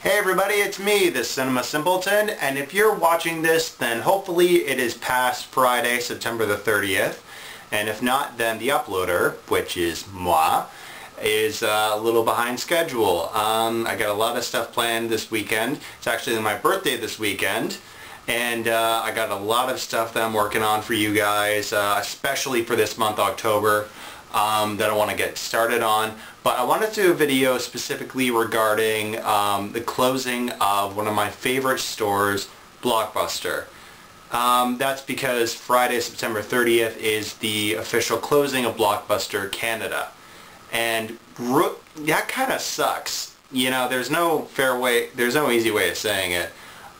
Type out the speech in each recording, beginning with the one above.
Hey everybody, it's me, the Cinema Simpleton, and if you're watching this, then hopefully it is past Friday, September the 30th, and if not, then the uploader, which is moi, is a little behind schedule. I got a lot of stuff planned this weekend. It's actually my birthday this weekend, and I got a lot of stuff that I'm working on for you guys, especially for this month, October, that I want to get started on. But I wanted to do a video specifically regarding the closing of one of my favorite stores, Blockbuster. That's because Friday, September 30th is the official closing of Blockbuster Canada. And that kind of sucks. You know, there's no easy way of saying it.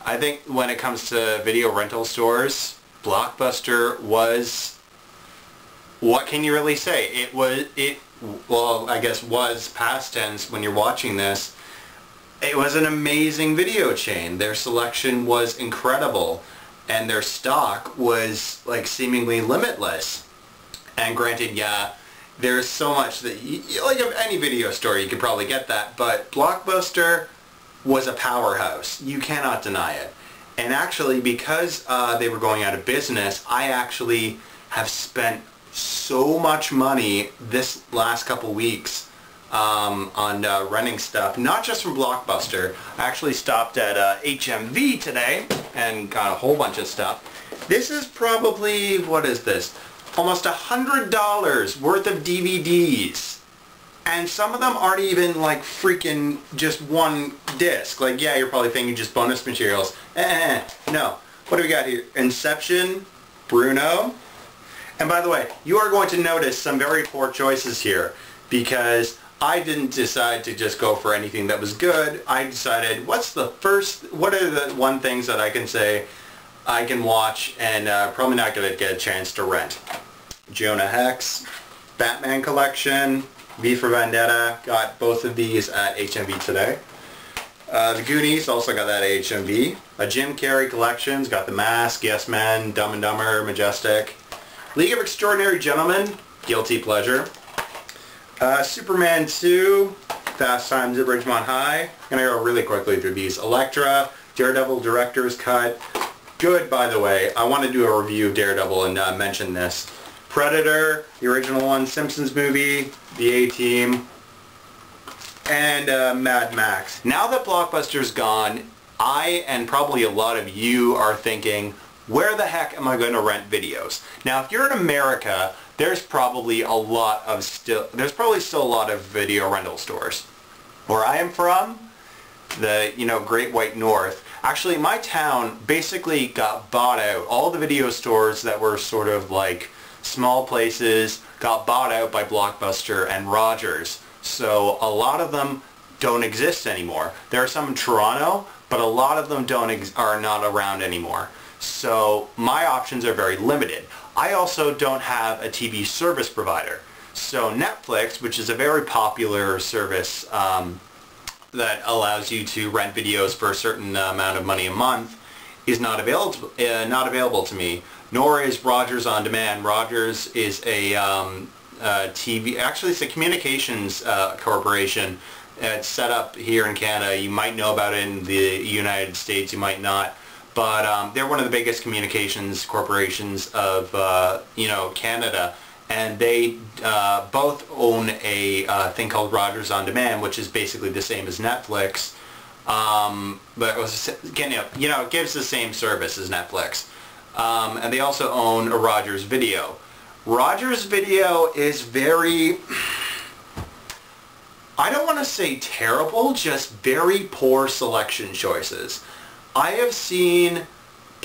I think when it comes to video rental stores, Blockbuster was, what can you really say? Well, I guess was past tense when you're watching this. It was an amazing video chain. Their selection was incredible, and their stock was like seemingly limitless. And granted, yeah, there's so much that like any video store you could probably get that, but Blockbuster was a powerhouse. You cannot deny it. And actually, because they were going out of business, I actually have spent so much money this last couple weeks on renting stuff, not just from Blockbuster. I actually stopped at HMV today and got a whole bunch of stuff. This is probably, what is this? Almost $100 worth of DVDs. And some of them aren't even like freaking just one disc. Like, yeah, you're probably thinking just bonus materials. No. What do we got here? Inception, Bruno. And by the way, you are going to notice some very poor choices here, because I didn't decide to just go for anything that was good. I decided, what are the one things that I can say I can watch and probably not going to get a chance to rent. Jonah Hex, Batman Collection, V for Vendetta, got both of these at HMV today. The Goonies, also got that at HMV. A Jim Carrey Collections, got The Mask, Yes Men, Dumb and Dumber, Majestic. League of Extraordinary Gentlemen, guilty pleasure. Superman 2, Fast Times at Ridgemont High. I'm going to go really quickly through these. Elektra, Daredevil Director's Cut. Good, by the way. I want to do a review of Daredevil and mention this. Predator, the original one, Simpsons movie, The A-Team, and Mad Max. Now that Blockbuster's gone, I and probably a lot of you are thinking, where the heck am I going to rent videos? Now, if you're in America, there's probably still a lot of video rental stores. Where I am from, the Great White North, actually my town basically got bought out. All the video stores that were sort of like small places got bought out by Blockbuster and Rogers. So a lot of them don't exist anymore. There are some in Toronto, but a lot of them are not around anymore. So my options are very limited. I also don't have a TV service provider. So Netflix, which is a very popular service that allows you to rent videos for a certain amount of money a month, is not available to me. Nor is Rogers On Demand. Rogers is a TV, actually it's a communications corporation. It's set up here in Canada. You might know about it in the United States, you might not. But they're one of the biggest communications corporations of Canada, and they both own a thing called Rogers On Demand, which is basically the same as Netflix, but it was, it gives the same service as Netflix. And they also own a Rogers Video. Rogers Video is very, I don't want to say terrible, just very poor selection choices. I have seen,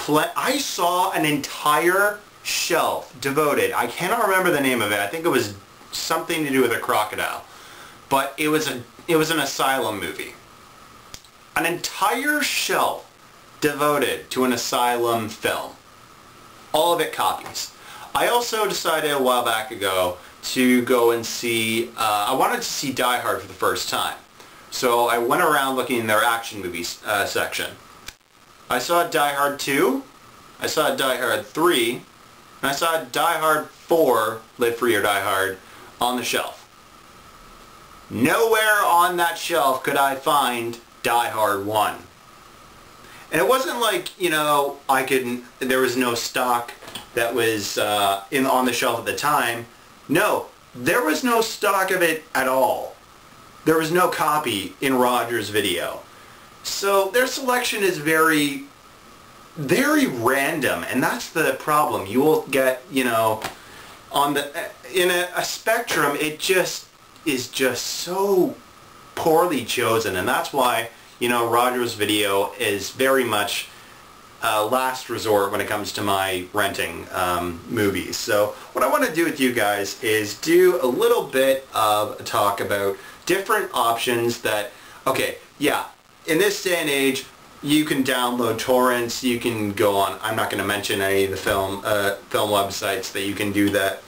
I saw an entire shelf devoted, I cannot remember the name of it, I think it was something to do with a crocodile, but it was an Asylum movie. An entire shelf devoted to an Asylum film. All of it copies. I also decided a while back ago to go and see, I wanted to see Die Hard for the first time. So I went around looking in their action movies section. I saw Die Hard 2, I saw Die Hard 3, and I saw Die Hard 4, Live Free or Die Hard, on the shelf. Nowhere on that shelf could I find Die Hard 1. And it wasn't like, you know, there was no stock that was on the shelf at the time. No, there was no stock of it at all. There was no copy in Rogers Video. So their selection is very, very random, and that's the problem. You will get, you know, in a spectrum, it just is just so poorly chosen, and that's why, you know, Rogers Video is very much a last resort when it comes to my renting movies. So what I want to do with you guys is do a little bit of a talk about different options that, okay, yeah, in this day and age, you can download torrents, you can go on, I'm not going to mention any of the film websites that you can do that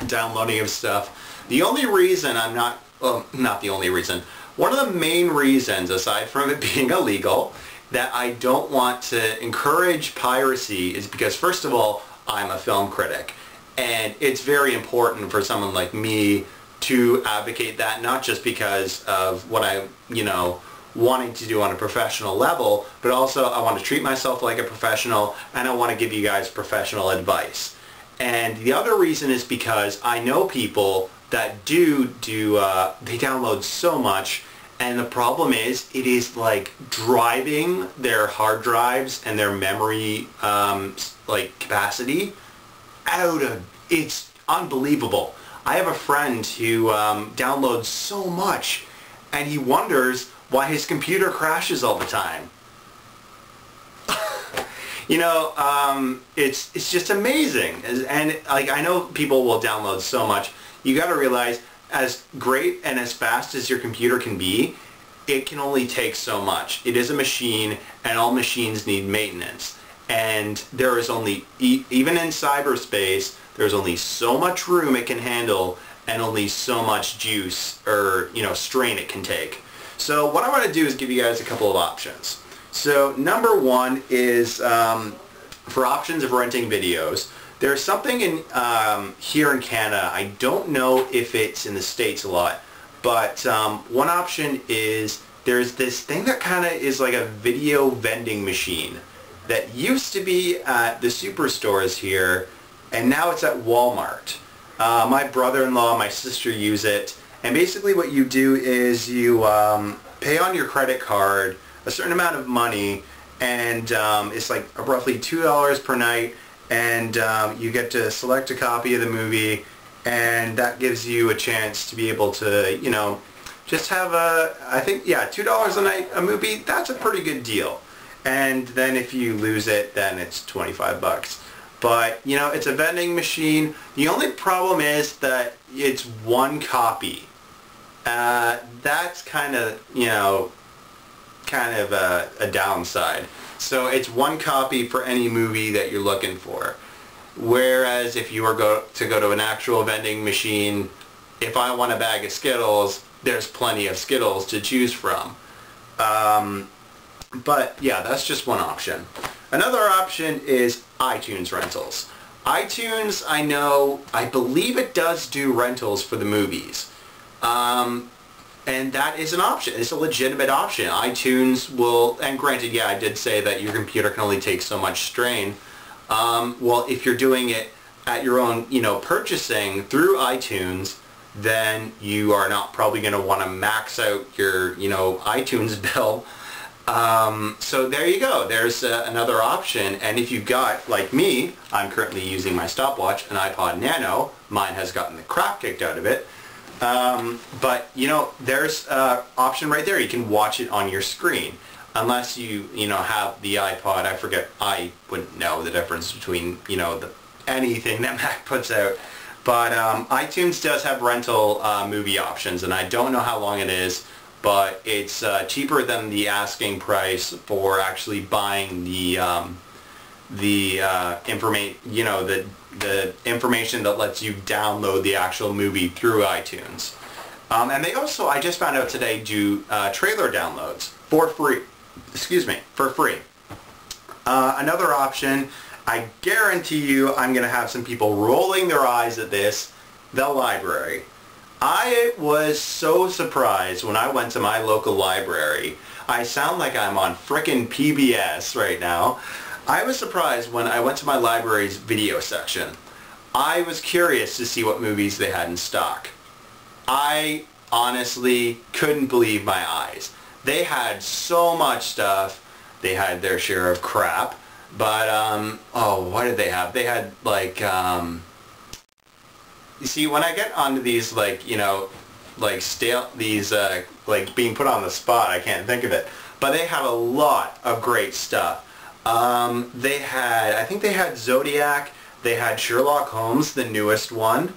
downloading of stuff. The only reason I'm not, well, not the only reason, one of the main reasons, aside from it being illegal, that I don't want to encourage piracy is because, first of all, I'm a film critic, and it's very important for someone like me to advocate that, not just because of what I, you know, wanting to do on a professional level, but also I want to treat myself like a professional, and I want to give you guys professional advice. And the other reason is because I know people that they download so much, and the problem is it is like driving their hard drives and their memory like capacity out of, it's unbelievable. I have a friend who downloads so much, and he wonders why his computer crashes all the time. You know, it's just amazing. And like, I know people will download so much. You got to realize, as great and as fast as your computer can be, it can only take so much. It is a machine, and all machines need maintenance. And there is only, even in cyberspace, there's only so much room it can handle, and only so much juice or, you know, strain it can take. So what I want to do is give you guys a couple of options. So number one is for options of renting videos. There's something in here in Canada, I don't know if it's in the States a lot, but one option is there's this thing that kind of is like a video vending machine that used to be at the superstores here, and now it's at Walmart. My brother-in-law, my sister use it, and basically what you do is you pay on your credit card a certain amount of money, and it's like roughly $2 per night, and you get to select a copy of the movie, and that gives you a chance to be able to, you know, just have I think, yeah, $2 a night a movie, that's a pretty good deal. And then if you lose it, then it's 25 bucks. But, you know, it's a vending machine. The only problem is that it's one copy. That's kind of, you know, kind of a downside. So it's one copy for any movie that you're looking for. Whereas if you were to go to an actual vending machine, if I want a bag of Skittles, there's plenty of Skittles to choose from. But yeah, that's just one option. Another option is iTunes rentals. iTunes, I believe it does do rentals for the movies. And that is an option. It's a legitimate option. iTunes will, and granted, yeah, I did say that your computer can only take so much strain. Well, if you're doing it at your own, you know, purchasing through iTunes, then you are not probably going to want to max out your, you know, iTunes bill. So there you go. There's another option. And if you've got, like me, I'm currently using my stopwatch, an iPod Nano. Mine has gotten the crap kicked out of it. But, you know, there's an option right there. You can watch it on your screen. Unless you know, have the iPod. I forget. I wouldn't know the difference between, you know, anything that Mac puts out. But iTunes does have rental movie options, and I don't know how long it is, but it's cheaper than the asking price for actually buying the information, you know, the information that lets you download the actual movie through iTunes. And they also, I just found out today, do trailer downloads for free. Excuse me, for free. Another option, I guarantee you I'm going to have some people rolling their eyes at this, the library. I was so surprised when I went to my local library. I sound like I'm on frickin' PBS right now. I was surprised when I went to my library's video section. I was curious to see what movies they had in stock. I honestly couldn't believe my eyes. They had so much stuff. They had their share of crap. But, oh, what did they have? They had, like, you see, when I get onto these, like, you know, like, like, being put on the spot, I can't think of it. But they had a lot of great stuff. I think they had Zodiac. They had Sherlock Holmes, the newest one.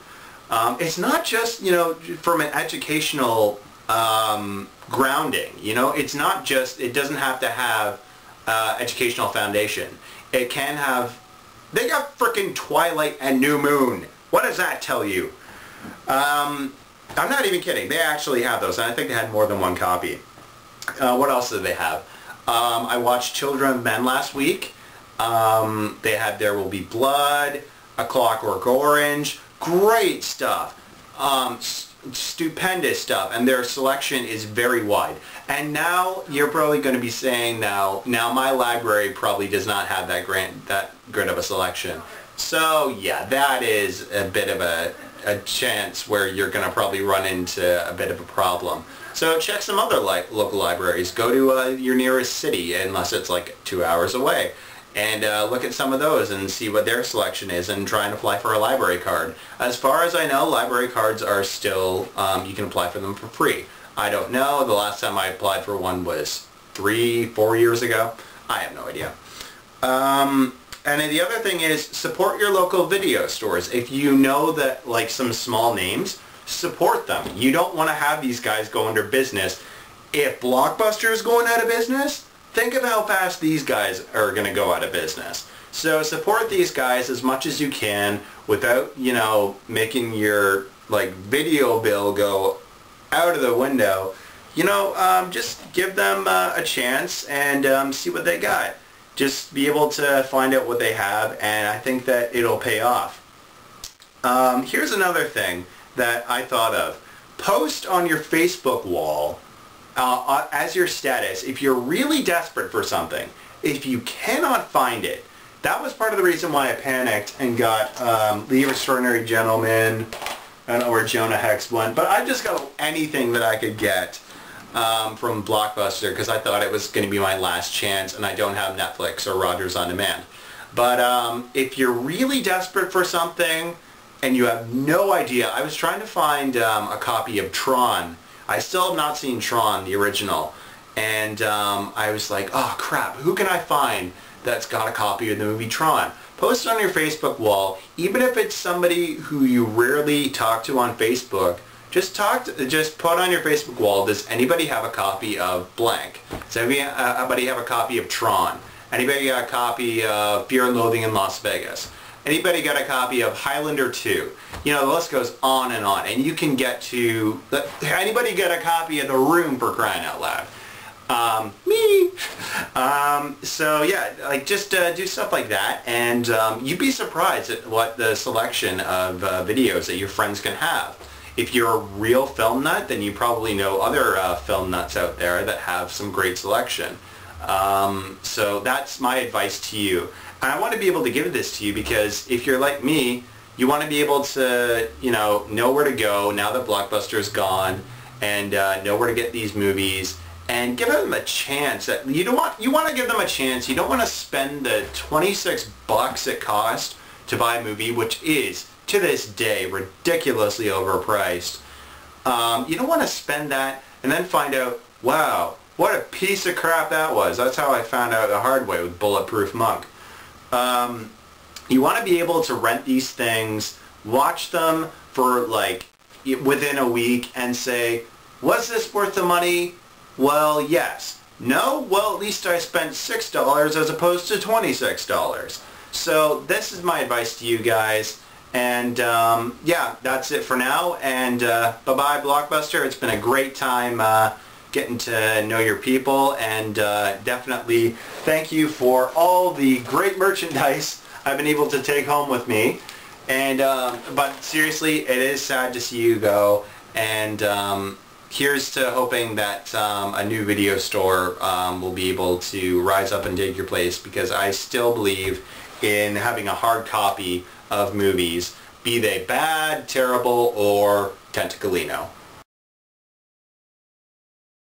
It's not just, you know, from an educational grounding, you know. It's not just, it doesn't have to have educational foundation. It can have, they got frickin' Twilight and New Moon. What does that tell you? I'm not even kidding. They actually have those, and I think they had more than one copy. What else did they have? I watched Children of Men last week. They had There Will Be Blood, A Clockwork Orange. Great stuff. Stupendous stuff, and their selection is very wide. And now you're probably going to be saying now my library probably does not have that good of a selection. So yeah, that is a bit of a chance where you're going to probably run into a bit of a problem. So check some other local libraries. Go to your nearest city, unless it's like 2 hours away, and look at some of those and see what their selection is and try and apply for a library card. As far as I know, library cards are still, you can apply for them for free. I don't know. The last time I applied for one was 3-4 years ago. I have no idea. And then the other thing is, support your local video stores. If you know that, like, some small names, support them. You don't want to have these guys go under business. If Blockbuster is going out of business, think of how fast these guys are going to go out of business. So support these guys as much as you can without, you know, making your, like, video bill go out of the window. You know, just give them a chance and see what they got. Just be able to find out what they have, and I think that it'll pay off. Here's another thing that I thought of. Post on your Facebook wall as your status if you're really desperate for something. If you cannot find it, that was part of the reason why I panicked and got The Extraordinary Gentleman. I don't know where Jonah Hex went, but I just got anything that I could get from Blockbuster because I thought it was going to be my last chance, and I don't have Netflix or Rogers On Demand. But if you're really desperate for something and you have no idea, I was trying to find a copy of Tron. I still have not seen Tron, the original, and I was like, oh crap, who can I find that's got a copy of the movie Tron? Post it on your Facebook wall, even if it's somebody who you rarely talk to on Facebook. Just put on your Facebook wall, does anybody have a copy of blank? Does anybody have a copy of Tron? Anybody got a copy of Fear and Loathing in Las Vegas? Anybody got a copy of Highlander 2? You know, the list goes on, and you can get to... Anybody got a copy of The Room, for crying out loud? Me! So yeah, like, just do stuff like that, and you'd be surprised at what the selection of videos that your friends can have. If you're a real film nut, then you probably know other film nuts out there that have some great selection. So that's my advice to you. And I want to be able to give this to you because if you're like me, you want to be able to, you know where to go now that Blockbuster's gone, and know where to get these movies, and give them a chance. You want to give them a chance. You don't want to spend the $26 it cost to buy a movie, which is, to this day, ridiculously overpriced. You don't want to spend that and then find out, wow, what a piece of crap that was. That's how I found out the hard way with Bulletproof Monk. You want to be able to rent these things, watch them for like within a week and say, was this worth the money? Well, yes. No? Well, at least I spent $6 as opposed to $26. So this is my advice to you guys. And yeah, that's it for now. And bye-bye, Blockbuster. It's been a great time getting to know your people. And definitely thank you for all the great merchandise I've been able to take home with me. And but seriously, it is sad to see you go. And here's to hoping that a new video store will be able to rise up and take your place, because I still believe in having a hard copy of movies, be they bad, terrible, or Tentacolino.